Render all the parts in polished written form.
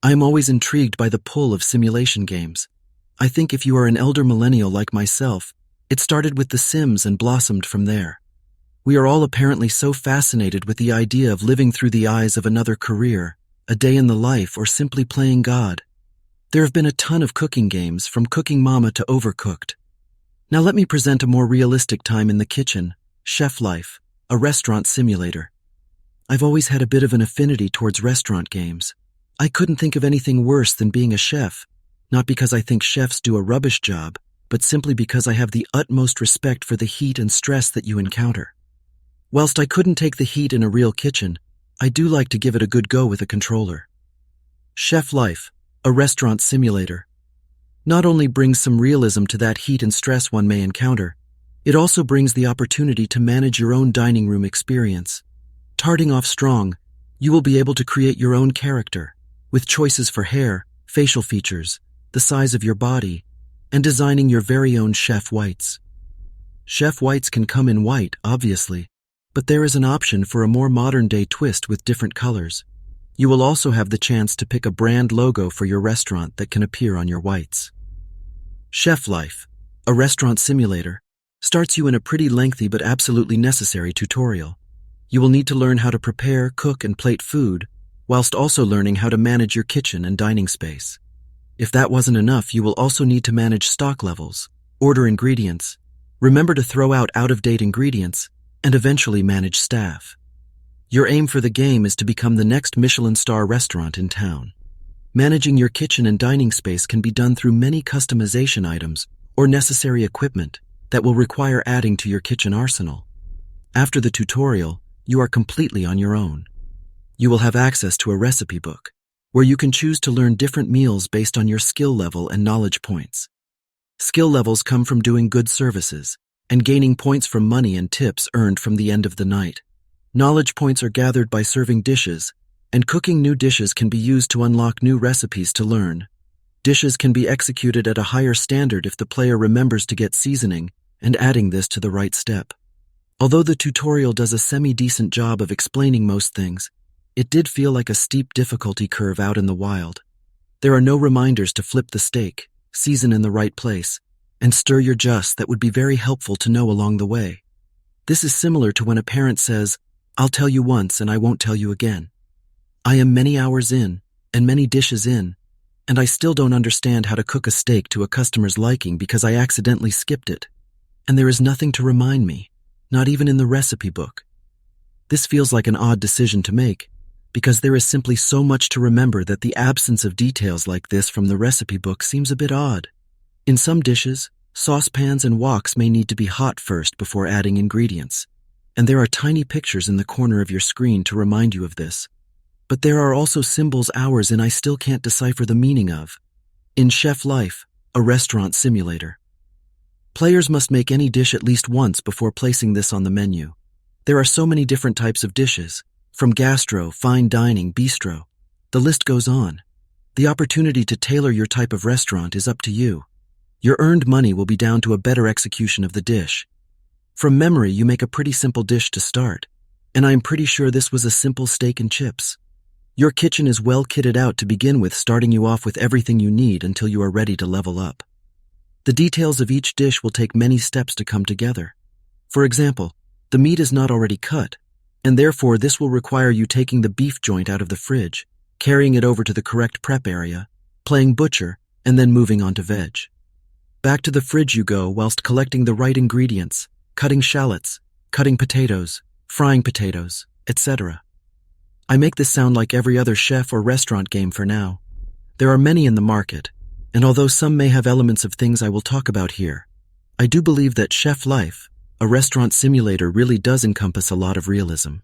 I am always intrigued by the pull of simulation games. I think if you are an elder millennial like myself, it started with The Sims and blossomed from there. We are all apparently so fascinated with the idea of living through the eyes of another career, a day in the life, or simply playing God. There have been a ton of cooking games, from Cooking Mama to Overcooked. Now let me present a more realistic time in the kitchen, Chef Life, a restaurant simulator. I've always had a bit of an affinity towards restaurant games. I couldn't think of anything worse than being a chef, not because I think chefs do a rubbish job, but simply because I have the utmost respect for the heat and stress that you encounter. Whilst I couldn't take the heat in a real kitchen, I do like to give it a good go with a controller. Chef Life, a restaurant simulator, not only brings some realism to that heat and stress one may encounter, it also brings the opportunity to manage your own dining room experience. Starting off strong, you will be able to create your own character, with choices for hair, facial features, the size of your body, and designing your very own chef whites. Chef whites can come in white, obviously, but there is an option for a more modern-day twist with different colors. You will also have the chance to pick a brand logo for your restaurant that can appear on your whites. Chef Life, a restaurant simulator, starts you in a pretty lengthy but absolutely necessary tutorial. You will need to learn how to prepare, cook, and plate food, whilst also learning how to manage your kitchen and dining space. If that wasn't enough, you will also need to manage stock levels, order ingredients, remember to throw out out-of-date ingredients, and eventually manage staff. Your aim for the game is to become the next Michelin star restaurant in town. Managing your kitchen and dining space can be done through many customization items or necessary equipment that will require adding to your kitchen arsenal. After the tutorial, you are completely on your own. You will have access to a recipe book, where you can choose to learn different meals based on your skill level and knowledge points. Skill levels come from doing good services and gaining points from money and tips earned from the end of the night. Knowledge points are gathered by serving dishes, and cooking new dishes can be used to unlock new recipes to learn. Dishes can be executed at a higher standard if the player remembers to get seasoning and adding this to the right step. Although the tutorial does a semi-decent job of explaining most things, it did feel like a steep difficulty curve out in the wild. There are no reminders to flip the steak, season in the right place, and stir your just that would be very helpful to know along the way. This is similar to when a parent says, "I'll tell you once and I won't tell you again." I am many hours in, and many dishes in, and I still don't understand how to cook a steak to a customer's liking because I accidentally skipped it. And there is nothing to remind me, not even in the recipe book. This feels like an odd decision to make, because there is simply so much to remember that the absence of details like this from the recipe book seems a bit odd. In some dishes, saucepans and woks may need to be hot first before adding ingredients, and there are tiny pictures in the corner of your screen to remind you of this. But there are also symbols hours in I still can't decipher the meaning of. In Chef Life, a restaurant simulator, players must make any dish at least once before placing this on the menu. There are so many different types of dishes, from gastro, fine dining, bistro. The list goes on. The opportunity to tailor your type of restaurant is up to you. Your earned money will be down to a better execution of the dish. From memory, you make a pretty simple dish to start, and I'm pretty sure this was a simple steak and chips. Your kitchen is well kitted out to begin with, starting you off with everything you need until you are ready to level up. The details of each dish will take many steps to come together. For example, the meat is not already cut, and therefore this will require you taking the beef joint out of the fridge, carrying it over to the correct prep area, playing butcher, and then moving on to veg. Back to the fridge you go whilst collecting the right ingredients, cutting shallots, cutting potatoes, frying potatoes, etc. I make this sound like every other chef or restaurant game for now. There are many in the market, and although some may have elements of things I will talk about here, I do believe that Chef Life, a restaurant simulator, really does encompass a lot of realism.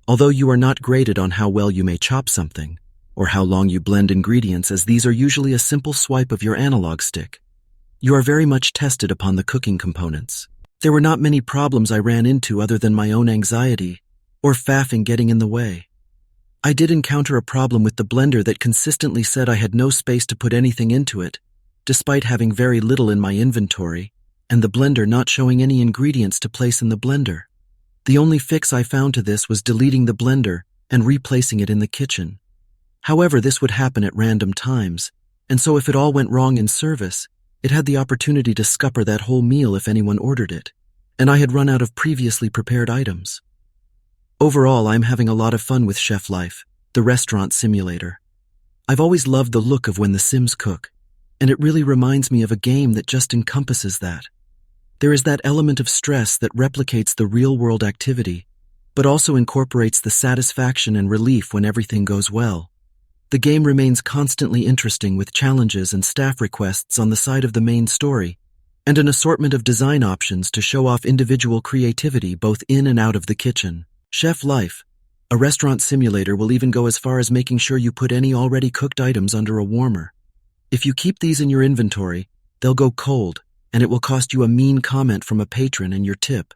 Although you are not graded on how well you may chop something, or how long you blend ingredients, as these are usually a simple swipe of your analog stick, you are very much tested upon the cooking components. There were not many problems I ran into other than my own anxiety, or faffing getting in the way. I did encounter a problem with the blender that consistently said I had no space to put anything into it, despite having very little in my inventory, and the blender not showing any ingredients to place in the blender. The only fix I found to this was deleting the blender and replacing it in the kitchen. However, this would happen at random times, and so if it all went wrong in service, it had the opportunity to scupper that whole meal if anyone ordered it, and I had run out of previously prepared items. Overall, I'm having a lot of fun with Chef Life, the restaurant simulator. I've always loved the look of when the Sims cook, and it really reminds me of a game that just encompasses that. There is that element of stress that replicates the real-world activity, but also incorporates the satisfaction and relief when everything goes well. The game remains constantly interesting with challenges and staff requests on the side of the main story, and an assortment of design options to show off individual creativity both in and out of the kitchen. Chef Life, a restaurant simulator, will even go as far as making sure you put any already cooked items under a warmer. If you keep these in your inventory, they'll go cold, and it will cost you a mean comment from a patron and your tip.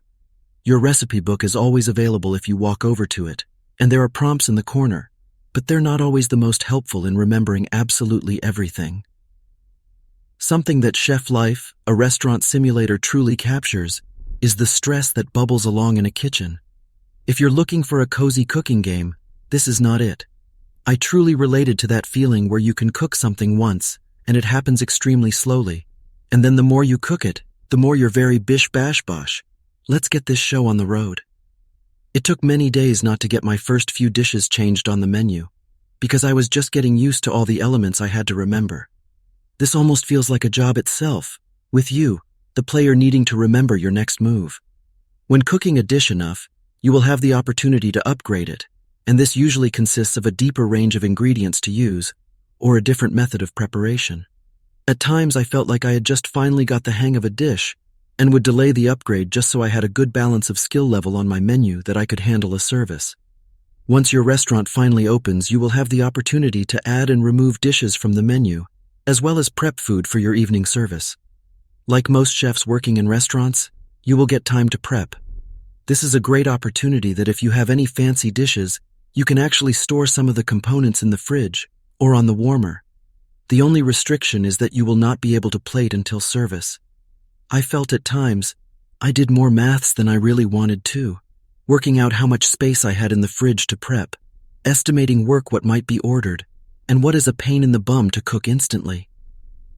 Your recipe book is always available if you walk over to it, and there are prompts in the corner, but they're not always the most helpful in remembering absolutely everything. Something that Chef Life, a restaurant simulator, truly captures is the stress that bubbles along in a kitchen. If you're looking for a cozy cooking game, this is not it. I truly related to that feeling where you can cook something once, and it happens extremely slowly, and then the more you cook it, the more you're very bish bash bosh. Let's get this show on the road. It took many days not to get my first few dishes changed on the menu, because I was just getting used to all the elements I had to remember. This almost feels like a job itself, with you, the player, needing to remember your next move. When cooking a dish enough, you will have the opportunity to upgrade it, and this usually consists of a deeper range of ingredients to use, or a different method of preparation. At times I felt like I had just finally got the hang of a dish, and would delay the upgrade just so I had a good balance of skill level on my menu that I could handle a service. Once your restaurant finally opens, you will have the opportunity to add and remove dishes from the menu, as well as prep food for your evening service. Like most chefs working in restaurants, you will get time to prep. This is a great opportunity that if you have any fancy dishes, you can actually store some of the components in the fridge or on the warmer. The only restriction is that you will not be able to plate until service. I felt at times I did more maths than I really wanted to, working out how much space I had in the fridge to prep, estimating what might be ordered, and what is a pain in the bum to cook instantly.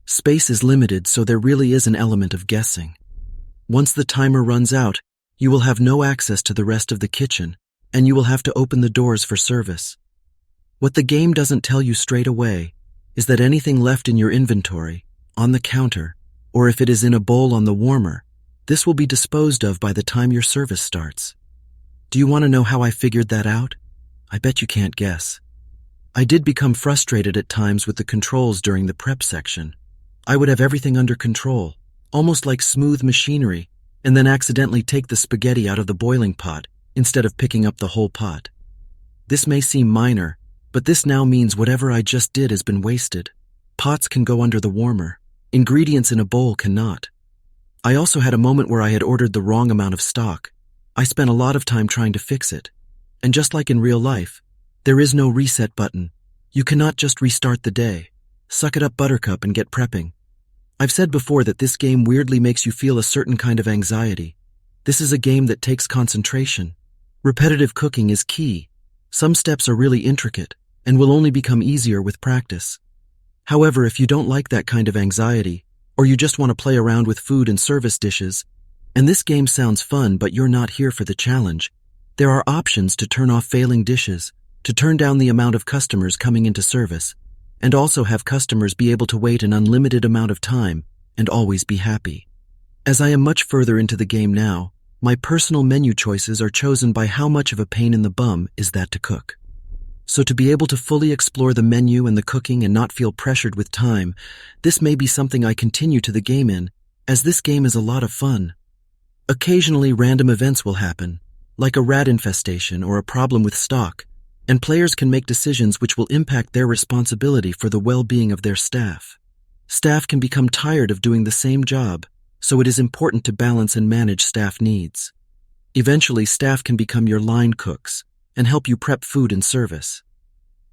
Space is limited, so there really is an element of guessing. Once the timer runs out, you will have no access to the rest of the kitchen, and you will have to open the doors for service. What the game doesn't tell you straight away is that anything left in your inventory, on the counter, or if it is in a bowl on the warmer, this will be disposed of by the time your service starts. Do you want to know how I figured that out? I bet you can't guess. I did become frustrated at times with the controls during the prep section. I would have everything under control, almost like smooth machinery, and then accidentally take the spaghetti out of the boiling pot instead of picking up the whole pot. This may seem minor, but this now means whatever I just did has been wasted. Pots can go under the warmer. Ingredients in a bowl cannot. I also had a moment where I had ordered the wrong amount of stock. I spent a lot of time trying to fix it. And just like in real life, there is no reset button. You cannot just restart the day. Suck it up, Buttercup, and get prepping. I've said before that this game weirdly makes you feel a certain kind of anxiety. This is a game that takes concentration. Repetitive cooking is key. Some steps are really intricate and will only become easier with practice. However, if you don't like that kind of anxiety, or you just want to play around with food and service dishes, and this game sounds fun but you're not here for the challenge, there are options to turn off failing dishes, to turn down the amount of customers coming into service, and also have customers be able to wait an unlimited amount of time and always be happy. As I am much further into the game now, my personal menu choices are chosen by how much of a pain in the bum is that to cook. So to be able to fully explore the menu and the cooking and not feel pressured with time, this may be something I continue to the game in, as this game is a lot of fun. Occasionally random events will happen, like a rat infestation or a problem with stock, and players can make decisions which will impact their responsibility for the well-being of their staff. Staff can become tired of doing the same job, so it is important to balance and manage staff needs. Eventually, staff can become your line cooks and help you prep food and service.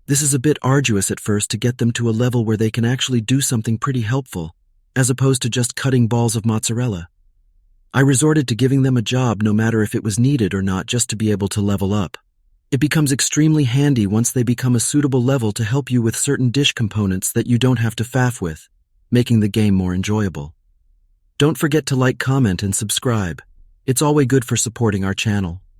This is a bit arduous at first to get them to a level where they can actually do something pretty helpful, as opposed to just cutting balls of mozzarella. I resorted to giving them a job no matter if it was needed or not, just to be able to level up. It becomes extremely handy once they become a suitable level to help you with certain dish components that you don't have to faff with, making the game more enjoyable. Don't forget to like, comment, and subscribe. It's always good for supporting our channel.